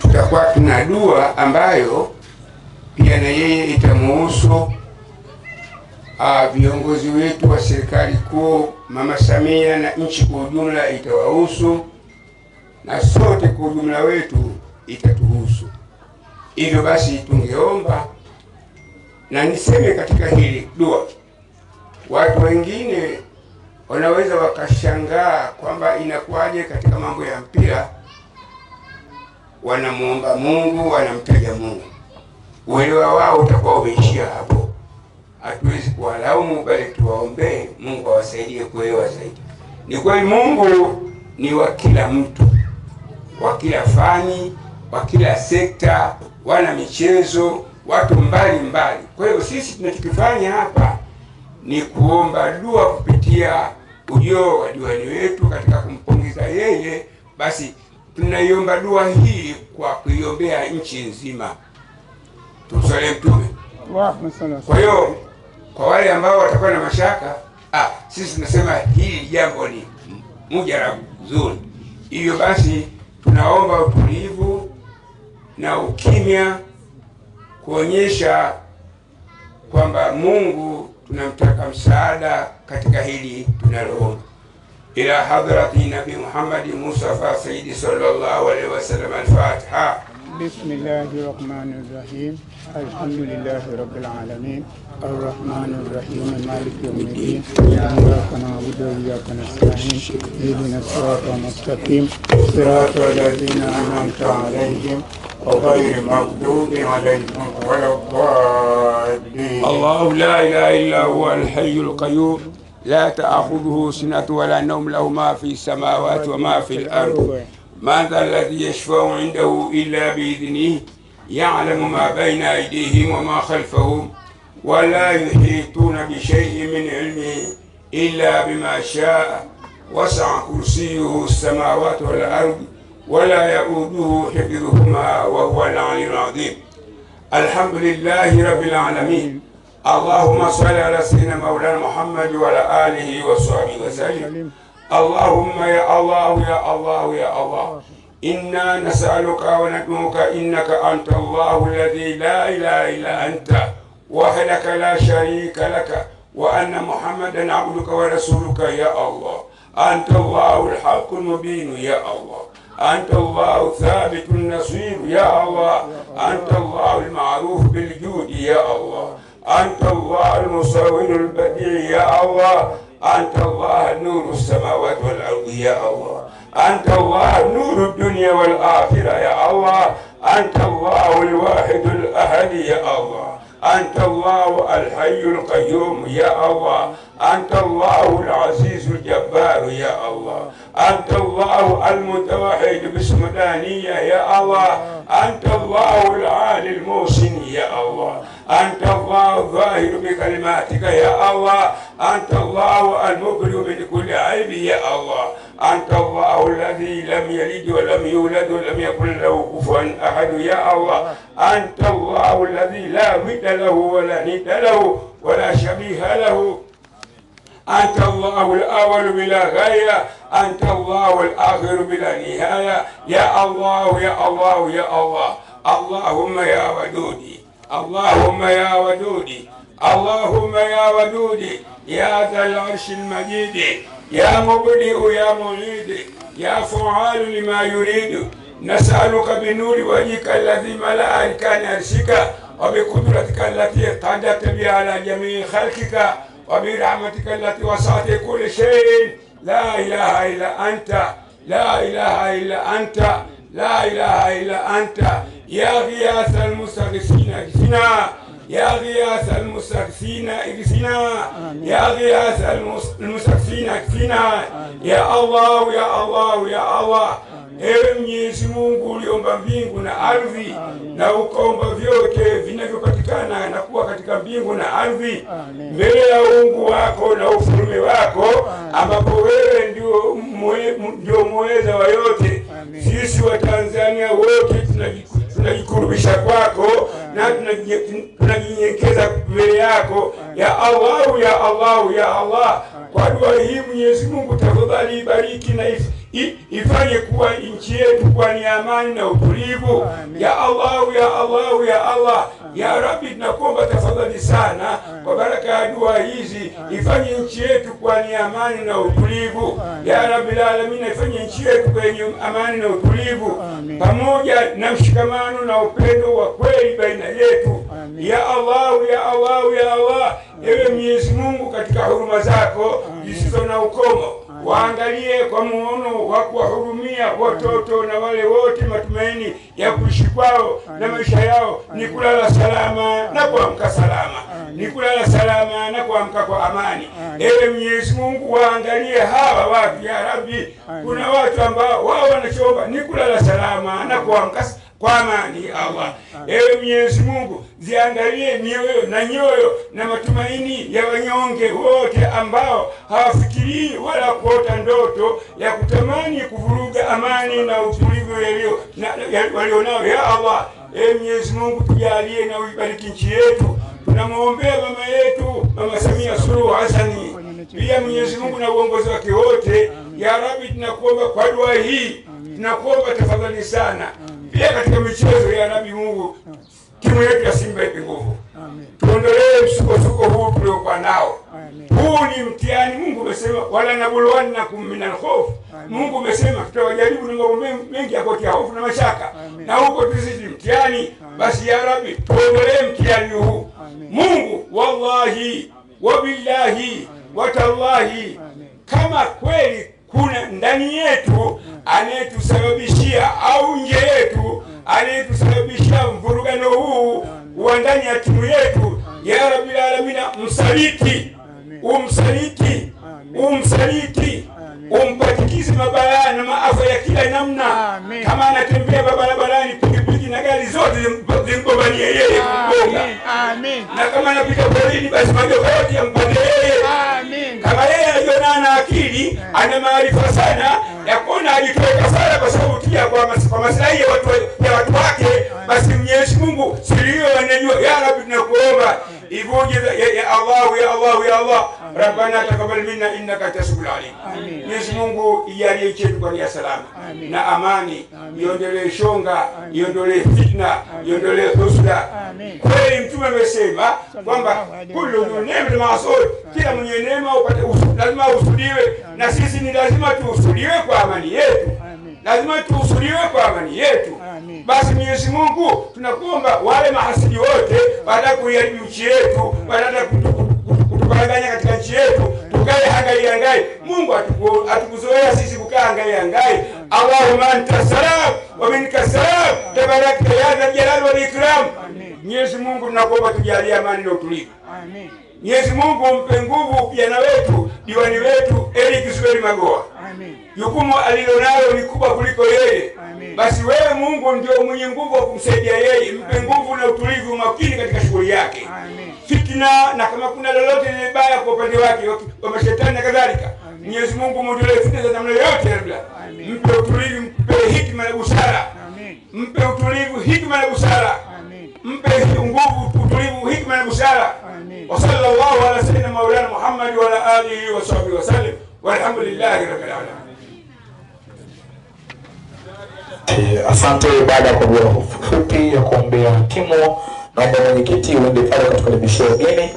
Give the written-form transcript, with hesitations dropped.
tutakuwa tuna dua ambayo pia na yeye itamuhusu viongozi wetu wa serikali kuu, Mama Samia, na nchi kwa ujumla itawahusu, na sote kwa ujumla wetu itatuhusu. Hivyo basi tungeomba, na niseme katika hili dua, watu wengine wanaweza wakashangaa kwamba inakuwaje katika mambo ya mpira wanamuomba Mungu, wanamtaja Mungu. Uelewa wao utakuwa umeishia hapo. Hatuwezi kuwalaumu, bali tuwaombee Mungu awasaidie kuelewa zaidi. Ni kweli Mungu ni wa kila mtu, wa kila fani, wa kila sekta, wana michezo, watu mbali. Kwa hiyo sisi tunachokifanya hapa ni kuomba dua kupitia ujio wa diwani wetu katika kumpongeza yeye. Basi tunaiomba dua hii kwa kuiombea nchi nzima. Tumsalie Mtume. Kwa hiyo kwa wale ambao watakuwa na mashaka, sisi tunasema hili jambo ni mujarabu nzuri. Hivyo basi tunaomba utulivu na ukimya, kuonyesha kwamba Mungu tunamtaka msaada katika hili tunaloomba. Ila hadrati Nabii Muhammad Mustafa Sayyidi sallallahu alaihi wasallam. Al-Fatiha. Bismillahirrahmanirrahim. Alhamdulillahi rabbil alamin. Arrahmanir rahim. Maliki yawmiddin. Iyyaka na'budu wa iyyaka nasta'in. Ihdinas siratal mustaqim. Siratal ladzina an'amta 'alaihim غير المغضوب عليهم ولا الضالين. الله لا إله إلا هو الحي القيوم لا تأخذه سنة ولا نوم، له ما في السماوات وما في الأرض. من ذا الذي يشفع عنده إلا بإذنه، يعلم ما بين أيديهم وما خلفهم، ولا يحيطون بشيء من علمه إلا بما شاء. وسع كرسيه السماوات والأرض ولا يؤوده حفظهما وهو العلي العظيم. الحمد لله رب العالمين. اللهم صل على سيدنا مولانا محمد وعلى آله وصحبه وسلم. اللهم يا الله يا الله يا الله، إنا نسألك وندعوك إنك أنت الله الذي لا إله إلا أنت وحدك لا شريك لك، وأن محمدا عبدك ورسولك يا الله. أنت الله الحق المبين يا الله، أنت الله ثابت النصير يا الله، أنت الله المعروف بالجود يا الله، أنت الله المصور البديع يا الله، أنت الله نور السماوات والأرض يا الله، أنت الله نور الدنيا والآخرة يا الله، أنت الله الواحد الأحد يا الله، أنت الله الحي القيوم يا الله، أنت الله العزيز الجبار يا الله، أنت الله المتوحد باسم دانية يا الله، أنت الله العالي الموسن يا الله، أنت الله الظاهر بكلماتك يا الله، أنت الله المبرئ من كل عيب يا الله، أنت الله الذي لم يلد ولم يولد ولم يكن له كفوا أحد يا الله، أنت الله الذي لا ضد له ولا ند له ولا شبيه له، أنت الله الأول بلا غاية، أنت الله الآخر بلا نهاية يا الله يا الله يا الله. اللهم يا ودودي، اللهم يا ودودي، اللهم يا ودودي، يا ذا العرش المجيد، يا مبدئ يا معيد، يا فعال لما يريد، نسألك بنور وجهك الذي ملأ أركان عرشك، وبقدرتك التي اقتدرت بها على جميع خلقك، وبرحمتك التي وسعت كل شيء. لا إله إلا أنت، لا إله إلا أنت، لا إله إلا أنت. يا غياث المستغيثين اغثنا، يا غياث المستغيثين اغثنا، يا غياث المستغيثين اغثنا يا الله يا الله ya Allah. Ewe Mwenyezi Mungu uliomba mbingu na ardhi, na ukaomba vyote vinavyopatikana na kuwa katika mbingu na ardhi, mbele ya uungu wako na ufalme wako, ambapo wewe ndio muweza wa yote. Sisi wa Tanzania wote tunajikurubisha kwako na tunajinyenyekeza mbele yako ya Allah ya Allah ya Allah. Kwa dua hii Mwenyezi Mungu tafadhali bariki na ifanye kuwa nchi yetu kwa ni amani na utulivu. Ya Allah, ya Allah, ya Allah, ya Rabbi, tunakuomba tafadhali sana kwa baraka ya dua hizi, ifanye nchi yetu kwa ni amani na utulivu. Ya Rabbil alamin, ifanye nchi yetu kwenye amani na utulivu, pamoja na mshikamano na upendo wa kweli baina yetu. Ya Allah, ya Allah, ya Allah, ewe Mwenyezi Mungu, katika huruma zako zisizo na ukomo, waangalie kwa muono wa kuwahurumia watoto na wale wote matumaini ya kuishi kwao na maisha yao ni kulala salama na kuamka salama, ni kulala salama na kuamka kwa amani. Ewe Mwenyezi Mungu, waangalie hawa watu ya Rabbi. Kuna watu ambao wao wanachomba ni kulala salama na kuamka kwa amani. Allah, ewe Mwenyezi Mungu, ziangalie nyoyo na matumaini ya wanyonge wote ambao hawafikirii wala kuota ndoto ya kutamani kuvuruga amani na utulivu walionao. Ya Allah, ewe Mwenyezi Mungu, tujalie na uibariki nchi yetu. Tunamwombea mama yetu Mama Samia Suluhu Hassani, pia Mwenyezi Mungu na uongozi wake wote. Ya Rabbi, tunakuomba kwa dua hii, tunakuomba tafadhali sana pia katika michezo. Ya Rabbi Mungu, timu yetu ya Simba ipe nguvu, tuondolee msukosuko huu tuliokuwa nao. Huu ni mtihani. Mungu umesema wala nabluwannakum minal khawf. Mungu umesema tutawajaribu na mambo mengi ya kutia hofu na mashaka, na huko tuzidi mtihani. Basi ya Rabbi, tuondolee mtihani huu. Mungu, wallahi wabillahi watallahi, kama kweli kuna ndani yetu anayetusababishia au nje yetu anayetusababishia mvurugano huu wa ndani ya timu yetu, ya Rabbil alamin, umsaliti, umpatikize mabaya na maafa ya kila namna. Kama anatembea barabarani, pikipiki na gari zote zimgombanie yeye kumgonga. Na kama anapita porini, basi majoka yote yampande yeye. Kama yeye anajiona na akili, ana maarifa sana ya kuona ajitoe kafara kwa sababu tia kwa maslahi ya watu wake, basi Mwenyezi Mungu silio anajua. Ya Rabbi, tunakuomba ivuje. Ya Allah, ya Allah, ya Allah, Rabbana taqabbal minna innaka antas samiul alim. Mwenyezi Mungu ijalie chetu kwa nia salama na amani, iondolee shonga, iondolee fitna, iondolee husda. Kweli Mtume amesema kwamba kullu ni'matin ma'sud, kila mwenye neema upate lazima usudiwe, na sisi ni lazima tuusudiwe kwa amani yetu, lazima tuusudiwe kwa amani yetu. Basi Mwenyezi Mungu, tunakuomba wale mahasidi wote baada ya kuiharibu nchi yetu, baada ya kutuparaganya katika nchi yetu, tukae hangai. Mungu atukuzoea sisi kukaa hangai. Allahumma anta salam wa minka salam, tabarakta ya dhal jalal wal ikram. Mwenyezi Mungu, tunakuomba tujalie amani na utulivu. Mwenyezi Mungu, mpe nguvu kijana wetu, diwani wetu Eric Zuberi Magoha. Jukumu alilonalo ni kubwa kuliko yeye. Basi wewe Mungu ndio mwenye nguvu wa kumsaidia yeye, mpe nguvu na utulivu, makini katika shughuli yake. Fitna na kama kuna lolote libaya kwa upande wake wa mashetani na kadhalika, Mwenyezi Mungu muondolee fitna za namna yote. Mpe utulivu, mpe hikma na busara, mpe utulivu, hikma na busara, mpe nguvu, utulivu, hikma na busara. Wa sallallahu ala sayyidina maulana Muhammad wa ala alihi wa sahbihi wa sallam, walhamdulillahi rabbil alamin. Asante. Baada ya dua fupi ya kuombea timu, naomba mwenyekiti uende pale kutukaribishia wageni.